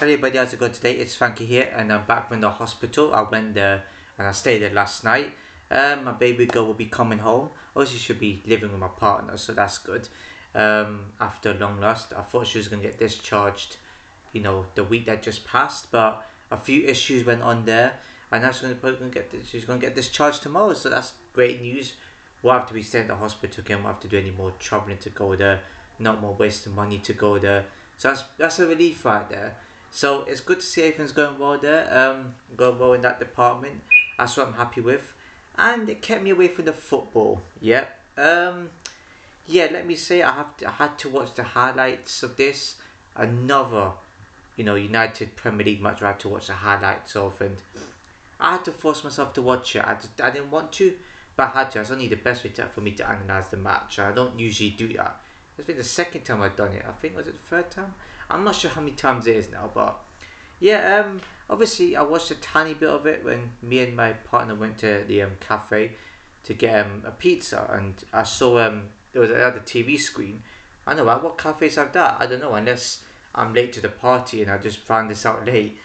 Hello everybody, how's it going today? It's Frankie here and I'm back from the hospital. I went there and I stayed there last night. My baby girl will be coming home. Obviously she should be living with my partner, so that's good. After long lost, I thought she was going to get discharged, the week that just passed, but a few issues went on there and now she's going to get discharged tomorrow, so that's great news. We'll have to be staying at the hospital again, we'll have to do any more travelling to go there, not more wasting money to go there. So that's a relief right there. So it's good to see everything's going well there, going well in that department. That's what I'm happy with. And it kept me away from the football. Yeah, let me say I had to watch the highlights of this. Another, United Premier League match I had to watch the highlights of, and I had to force myself to watch it. I didn't want to, but I had to. It's only the best way for me to analyse the match. I don't usually do that. It's been the second time I've done it. I think, was it the third time? I'm not sure how many times it is now, but yeah, obviously I watched a tiny bit of it when me and my partner went to the cafe to get a pizza, and I saw there was another TV screen. I know, what cafes have that? I don't know, unless I'm late to the party and I just found this out late.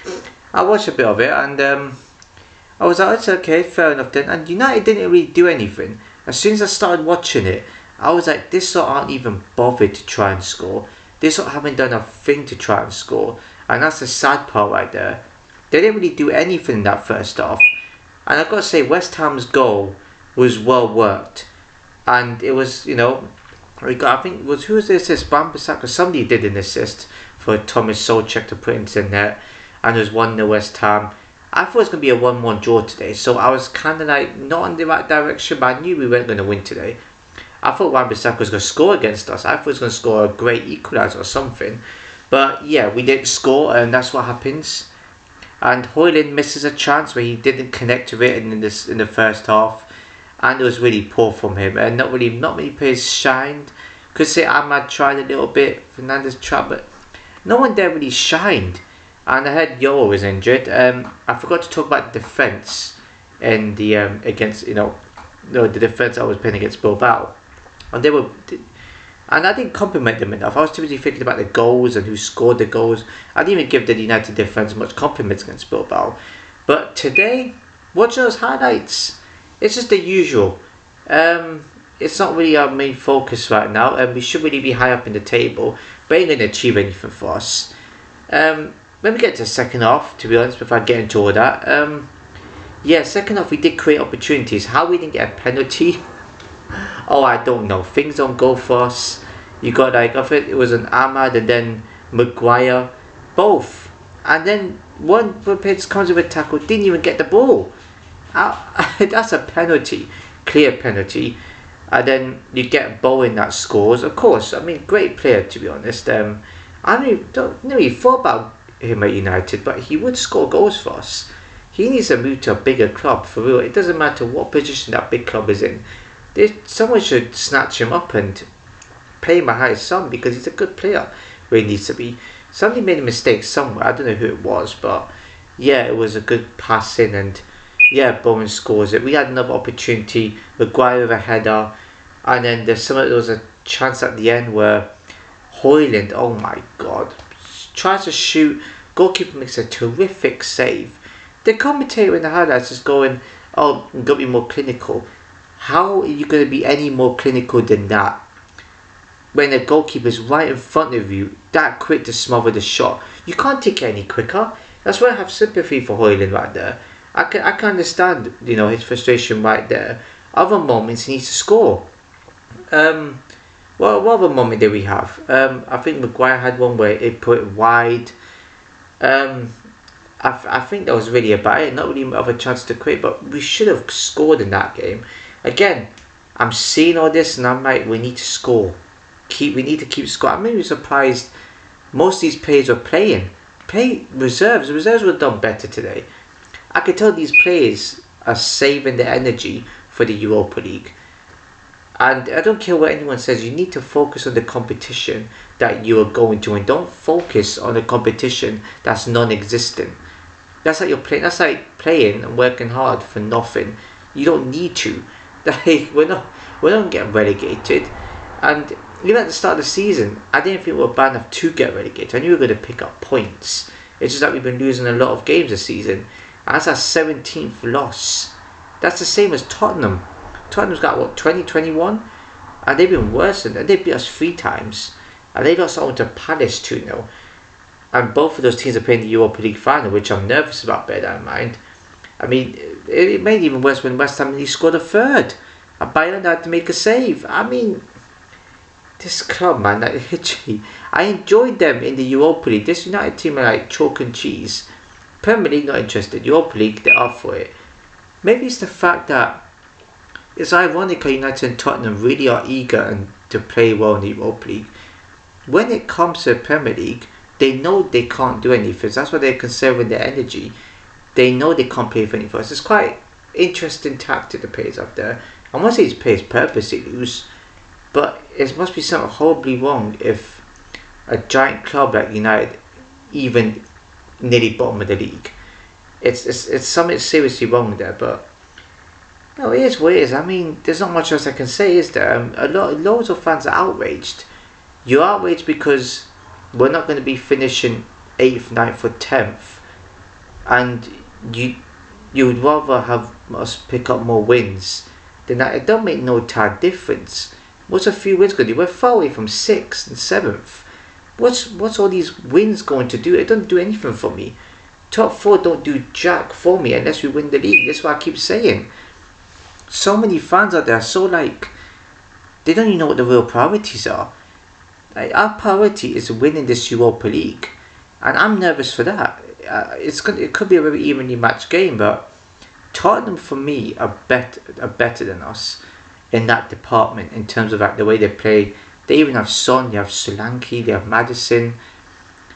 I watched a bit of it and I was like, it's okay, fair enough then. And United didn't really do anything. As soon as I started watching it, I was like, this sort aren't even bothered to try and score. This sort haven't done a thing to try and score. And that's the sad part right there. They didn't really do anything in that first half. And I've got to say, West Ham's goal was well worked. And it was, I think it was, who was the assist? Wan-Bissaka. Somebody did an assist for Thomas Soucek to put into the net. And it was 1-0 West Ham. I thought it was going to be a 1-1 draw today. So I was kind of like, not in the right direction, but I knew we weren't going to win today. I thought Wan-Bissaka was going to score against us. I thought he was going to score a great equaliser or something. But yeah, we didn't score, and that's what happens. And Højlund misses a chance where he didn't connect to it in the first half. And it was really poor from him. And not many players shined. Could say Ahmad tried a little bit, Fernandes tried, but no one there really shined. And I heard Yoa was injured. I forgot to talk about the defence and the the defence I was playing against Bilbao. And I didn't compliment them enough. I was too busy thinking about the goals and who scored the goals. I didn't even give the United defence much compliments against Bilbao. But today, watching those highlights, it's just the usual. It's not really our main focus right now, and we should really be high up in the table, but it ain't going to achieve anything for us. When we get to the second half, to be honest, before I get into all that, second half we did create opportunities. How we didn't get a penalty? Oh, I don't know. Things don't go for us. You got I think it was an Ahmad and then Maguire, both. And then one player comes with a tackle, didn't even get the ball. That's a penalty, clear penalty. And then you get Bowen that scores. Of course, I mean, great player to be honest. I don't really thought about him at United, but he would score goals for us. He needs to move to a bigger club for real. It doesn't matter what position that big club is in. Someone should snatch him up and play him a high sum because he's a good player where he needs to be. Somebody made a mistake somewhere. I don't know who it was, but yeah, it was a good pass in, and yeah, Bowen scores it. We had another opportunity. Maguire with a header, and then there was a chance at the end where Højlund, oh my god, tries to shoot. Goalkeeper makes a terrific save. The commentator in the highlights is going, "Oh, you've got to be more clinical." How are you going to be any more clinical than that? When the goalkeeper is right in front of you, that quick to smother the shot. You can't take it any quicker. That's why I have sympathy for Højlund right there. I can understand, his frustration right there. Other moments he needs to score. What other moment did we have? I think Maguire had one where it put it wide. I think that was really about it. Not really of a chance to quit, but we should have scored in that game. Again, I'm seeing all this and I'm like, we need to score. We need to keep scoring. I'm maybe surprised most of these players were playing. Reserves. The reserves were done better today. I could tell these players are saving their energy for the Europa League. And I don't care what anyone says, you need to focus on the competition that you are going to, and don't focus on a competition that's non-existent. That's like that's like playing and working hard for nothing. You don't need to. We're not getting relegated. And even at the start of the season, I didn't think we were bad enough to get relegated. I knew we were going to pick up points. It's just that we've been losing a lot of games this season. That's our 17th loss. That's the same as Tottenham. Tottenham's got what, 2021? And they've been worse than that. They beat us 3 times. And they lost out to Palace 2-0. And both of those teams are playing the Europa League final, which I'm nervous about, bear that in mind. I mean, it made it even worse when West Ham only scored a third. And Bayern had to make a save. I mean, this club, man, literally, I enjoyed them in the Europa League. This United team are like chalk and cheese. Premier League, not interested. Europa League, they're up for it. Maybe it's the fact that it's ironic how United and Tottenham really are eager and to play well in the Europa League. When it comes to the Premier League, they know they can't do anything. That's why they're conserving their energy. They know they can't play for any first. It's quite interesting tactic the players up there. I won't say these players purposely lose, but it must be something horribly wrong if a giant club like United even nearly bottom of the league. It's something seriously wrong there, but no, it is what it is. I mean, there's not much else I can say, is there? Loads of fans are outraged. You're outraged because we're not going to be finishing 8th, 9th or 10th, and you would rather have us pick up more wins than that. It don't make no tad difference. What's a few wins going to do? We're far away from 6th and 7th. What's all these wins going to do? It doesn't do anything for me. Top 4 don't do jack for me unless we win the league. That's what I keep saying. So many fans out there are so like, they don't even know what the real priorities are. Like, our priority is winning this Europa League, and I'm nervous for that. It could be a very evenly matched game, but Tottenham for me are better than us in that department in terms of like the way they play. They even have Son, they have Solanke, they have Maddison.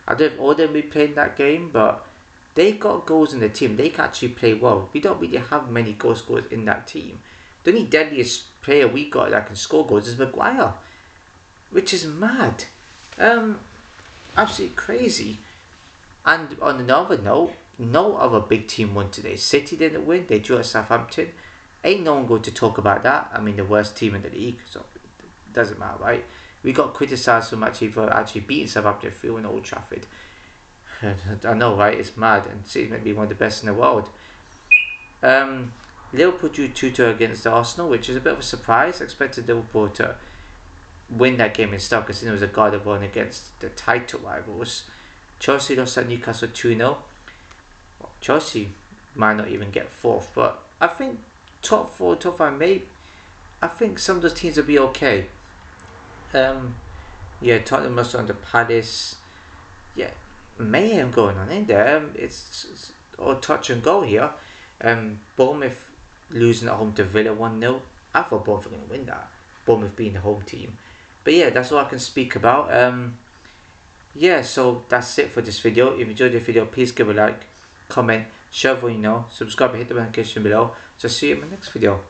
I don't know if all of them will be playing that game, but they got goals in the team. They can actually play well. We don't really have many goal scorers in that team. The only deadliest player we got that can score goals is Maguire, which is mad. Absolutely crazy. And on another note, no other big team won today. City didn't win. They drew at Southampton. Ain't no one going to talk about that. I mean, the worst team in the league, so it doesn't matter, right? We got criticised so much for actually beating Southampton 3 in Old Trafford. I know, right? It's mad, and City's meant to be one of the best in the world. Liverpool drew 2-2 against Arsenal, which is a bit of a surprise. I expected Liverpool to win that game in Stoke, because it was a God of War against the title rivals. Chelsea lost at Newcastle 2-0. Well, Chelsea might not even get 4th, but I think top 4, top 5, I think some of those teams will be okay. Yeah, Tottenham lost under Palace. Yeah, mayhem going on in there. It's all touch and go here. Bournemouth losing at home to Villa 1-0. I thought Bournemouth were going to win that. Bournemouth being the home team. But yeah, that's all I can speak about. Yeah, so that's it for this video. If you enjoyed the video, please give a like, comment, share what you know, subscribe and hit the notification below. So see you in my next video.